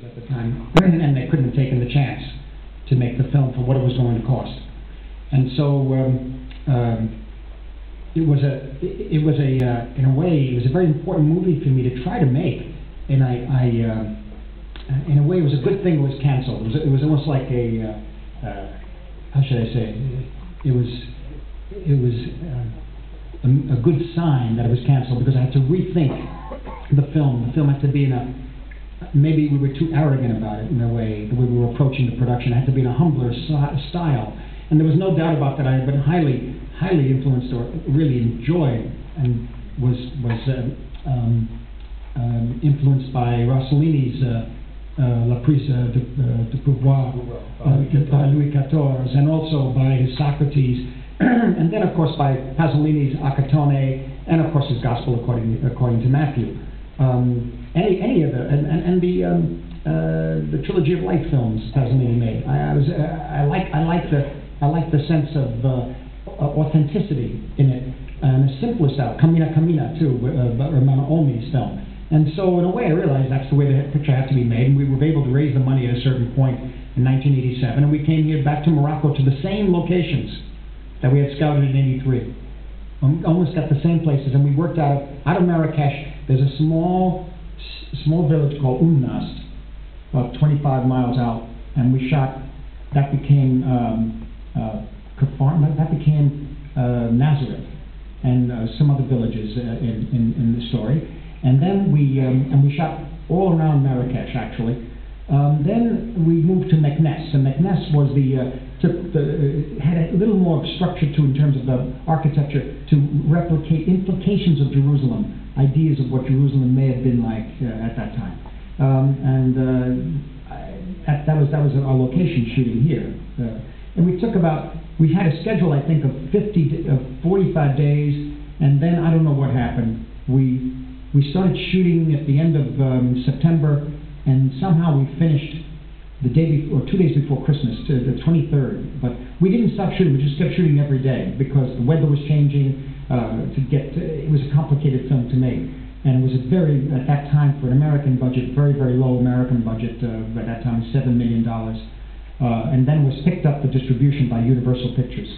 at the time, and they couldn't have taken the chance to make the film for what it was going to cost. And so it was in a way, it was a very important movie for me to try to make, and in a way, it was a good thing it was canceled. It was almost like a how should I say? It was a good sign that it was canceled, because I had to rethink the film. The film had to be in a, maybe we were too arrogant about it in a way, the way we were approaching the production. It had to be in a humbler style. And there was no doubt about that. I had been highly influenced, or really enjoyed, and was influenced by Rossellini's La Prise de Pouvoir by Louis XIV, and also by his Socrates, and then of course by Pasolini's Accattone, and of course his Gospel according to Matthew. Any of the Trilogy of Light films Pasolini made. I like the sense of authenticity in it, and a simpler style. Cammina too, Romano Olmi's film. And so in a way I realized that's the way the picture had to be made, and we were able to raise the money at a certain point in 1987, and we came here back to Morocco to the same locations that we had scouted in '83. Almost at the same places, and we worked out of Marrakech. There's a small village called Nast, about 25 miles out, and we shot. That became Kafar. That became Nazareth, and some other villages in the story. And then we shot all around Marrakech, actually. Then we moved to Meknes, and Meknes was had a little more structure to, in terms of the architecture, to replicate implications of Jerusalem, ideas of what Jerusalem may have been like at that time. That was our location shooting here. And we had a schedule, I think, of 45 days, and then I don't know what happened. We started shooting at the end of September, and somehow we finished the day before, or 2 days before Christmas, to the 23rd. But we didn't stop shooting; we just kept shooting every day, because the weather was changing. It was a complicated film to make, and it was at that time, for an American budget, very low American budget. At that time, $7 million, and then was picked up the distribution by Universal Pictures.